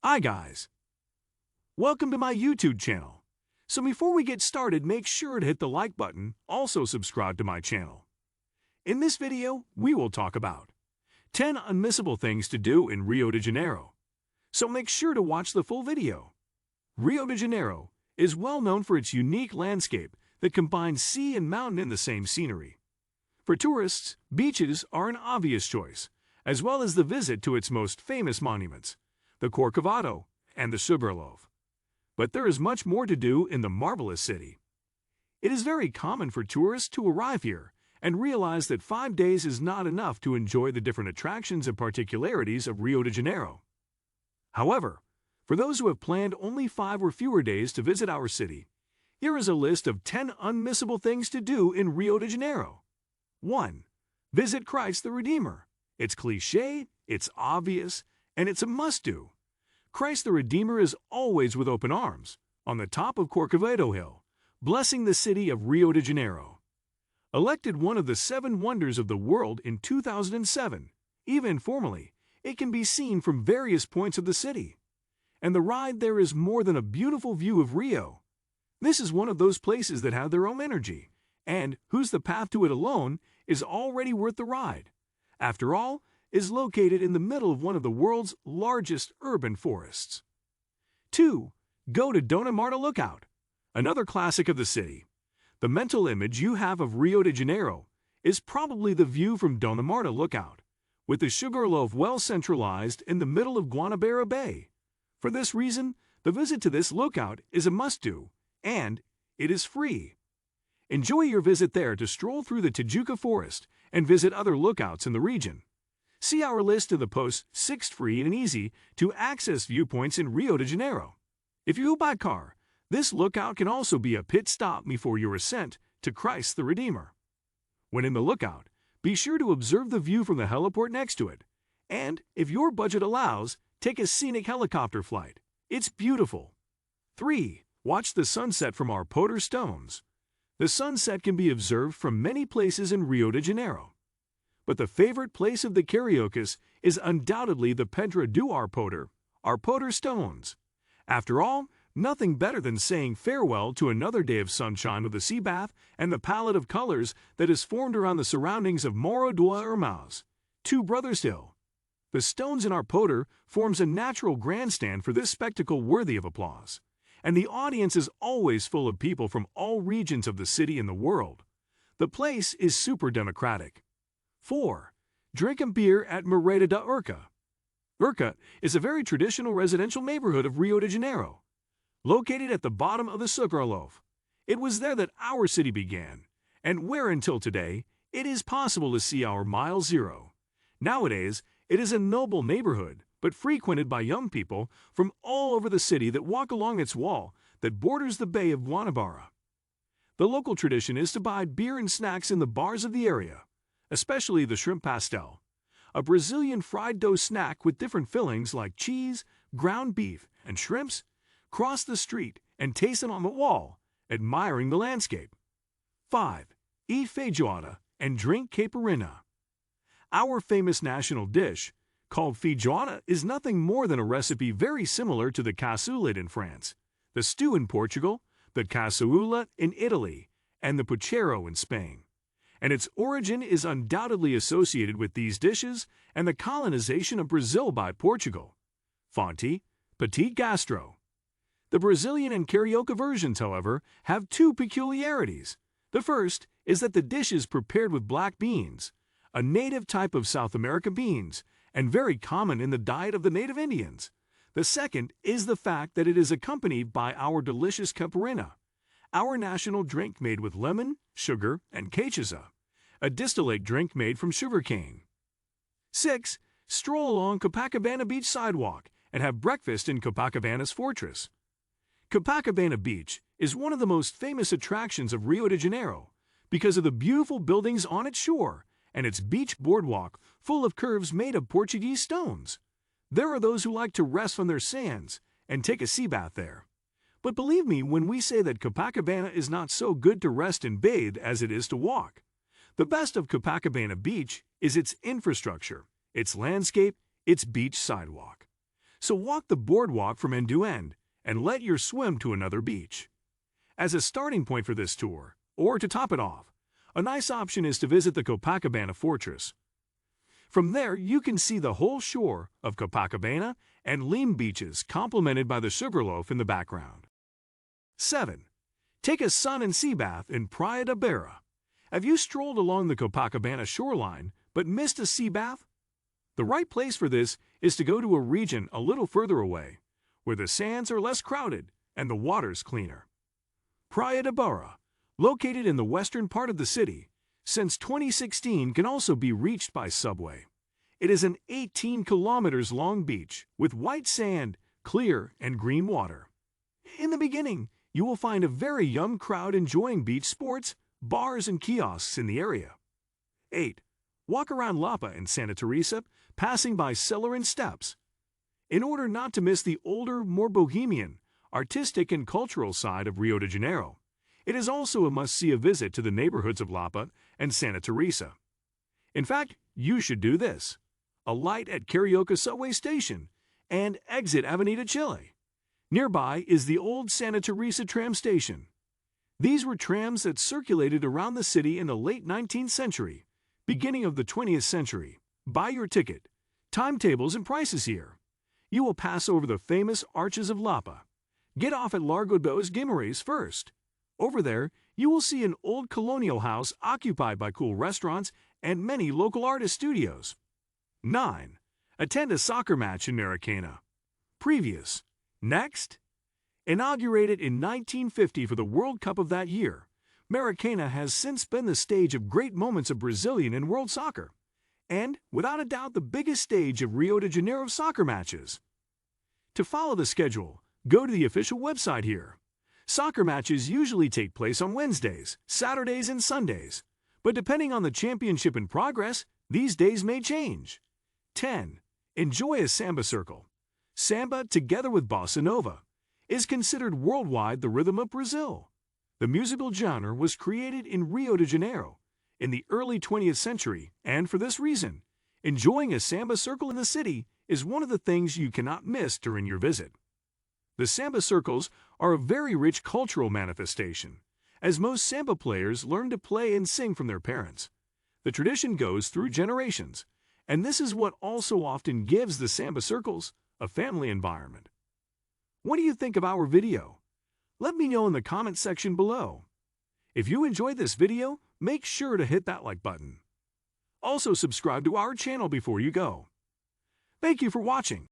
Hi guys, welcome to my YouTube channel. So before we get started, make sure to hit the like button, also subscribe to my channel. In this video, we will talk about 10 unmissable things to do in Rio de Janeiro. So make sure to watch the full video. Rio de Janeiro is well known for its unique landscape that combines sea and mountain in the same scenery. For tourists, beaches are an obvious choice, as well as the visit to its most famous monuments, the Corcovado and the Sugarloaf. But there is much more to do in the marvelous city. It is very common for tourists to arrive here and realize that 5 days is not enough to enjoy the different attractions and particularities of Rio de Janeiro. However, for those who have planned only 5 or fewer days to visit our city, here is a list of 10 unmissable things to do in Rio de Janeiro. 1. Visit Christ the Redeemer. It's cliché, it's obvious, and it's a must-do. Christ the Redeemer is always with open arms, on the top of Corcovado Hill, blessing the city of Rio de Janeiro. Elected one of the 7 wonders of the world in 2007, even informally, it can be seen from various points of the city. And the ride there is more than a beautiful view of Rio. This is one of those places that have their own energy, and whose the path to it alone is already worth the ride. After all, is located in the middle of one of the world's largest urban forests. 2. Go to Dona Marta Lookout, another classic of the city. The mental image you have of Rio de Janeiro is probably the view from Dona Marta Lookout, with the Sugarloaf well centralized in the middle of Guanabara Bay. For this reason, the visit to this lookout is a must-do, and it is free. Enjoy your visit there to stroll through the Tijuca Forest and visit other lookouts in the region. See our list in the post 6 free and easy to access viewpoints in Rio de Janeiro. If you go by car, this lookout can also be a pit stop before your ascent to Christ the Redeemer. When in the lookout, be sure to observe the view from the heliport next to it, and if your budget allows, take a scenic helicopter flight. It's beautiful. 3. Watch the sunset from our Poder Stones. The sunset can be observed from many places in Rio de Janeiro. But the favorite place of the Cariocas is undoubtedly the Pedra do Arpoder, our Poder Stones. After all, nothing better than saying farewell to another day of sunshine with a sea bath and the palette of colors that is formed around the surroundings of Morro dos Irmãos, Two Brothers Hill. The stones in our Poder forms a natural grandstand for this spectacle worthy of applause, and the audience is always full of people from all regions of the city and the world. The place is super democratic. 4. Drink a beer at Morada da Urca. Urca is a very traditional residential neighborhood of Rio de Janeiro. Located at the bottom of the Sugarloaf, it was there that our city began, and where until today, it is possible to see our Mile Zero. Nowadays, it is a noble neighborhood, but frequented by young people from all over the city that walk along its wall that borders the Bay of Guanabara. The local tradition is to buy beer and snacks in the bars of the area, especially the shrimp pastel, a Brazilian fried dough snack with different fillings like cheese, ground beef, and shrimps. Cross the street and taste it on the wall, admiring the landscape. 5. Eat feijoada and drink caipirinha. Our famous national dish, called feijoada, is nothing more than a recipe very similar to the cassoulet in France, the stew in Portugal, the cassoulet in Italy, and the puchero in Spain. And its origin is undoubtedly associated with these dishes and the colonization of Brazil by Portugal. Fonte, Petit Gastro. The Brazilian and Carioca versions, however, have 2 peculiarities. The first is that the dish is prepared with black beans, a native type of South American beans, and very common in the diet of the native Indians. The second is the fact that it is accompanied by our delicious caipirinha, our national drink made with lemon, sugar, and cachaça, a distillate drink made from sugarcane. 6. Stroll along Copacabana Beach sidewalk and have breakfast in Copacabana's fortress. Copacabana Beach is one of the most famous attractions of Rio de Janeiro because of the beautiful buildings on its shore and its beach boardwalk full of curves made of Portuguese stones. There are those who like to rest on their sands and take a sea bath there. But believe me when we say that Copacabana is not so good to rest and bathe as it is to walk. The best of Copacabana Beach is its infrastructure, its landscape, its beach sidewalk. So walk the boardwalk from end to end and let your swim to another beach. As a starting point for this tour, or to top it off, a nice option is to visit the Copacabana Fortress. From there, you can see the whole shore of Copacabana and Lime beaches complemented by the Sugarloaf in the background. 7. Take a sun and sea bath in Praia de Beira. Have you strolled along the Copacabana shoreline but missed a sea bath? The right place for this is to go to a region a little further away, where the sands are less crowded and the water's cleaner. Praia de Beira, located in the western part of the city, since 2016 can also be reached by subway. It is an 18 kilometers long beach with white sand, clear and green water. In the beginning, you will find a very young crowd enjoying beach sports, bars and kiosks in the area. 8. Walk around Lapa and Santa Teresa, passing by Cellar and Steps. In order not to miss the older, more bohemian, artistic and cultural side of Rio de Janeiro, it is also a must-see visit to the neighborhoods of Lapa and Santa Teresa. In fact, you should do this: alight at Carioca subway station and exit Avenida Chile. Nearby is the old Santa Teresa tram station. These were trams that circulated around the city in the late 19th century, beginning of the 20th century. Buy your ticket. Timetables and prices here. You will pass over the famous Arches of Lapa. Get off at Largo dos Guimarães first. Over there, you will see an old colonial house occupied by cool restaurants and many local artist studios. 9. Attend a soccer match in Maracana. Previous. Next. Inaugurated in 1950 for the World Cup of that year, Maracana has since been the stage of great moments of Brazilian and world soccer, and, without a doubt, the biggest stage of Rio de Janeiro soccer matches. To follow the schedule, go to the official website here. Soccer matches usually take place on Wednesdays, Saturdays, and Sundays, but depending on the championship in progress, these days may change. 10. Enjoy a samba circle. Samba, together with bossa nova, is considered worldwide the rhythm of Brazil. The musical genre was created in Rio de Janeiro in the early 20th century, and for this reason, enjoying a samba circle in the city is one of the things you cannot miss during your visit. The samba circles are a very rich cultural manifestation, as most samba players learn to play and sing from their parents. The tradition goes through generations, and this is what also often gives the samba circles a family environment. What do you think of our video? Let me know in the comment section below. If you enjoyed this video, make sure to hit that like button. Also subscribe to our channel before you go. Thank you for watching.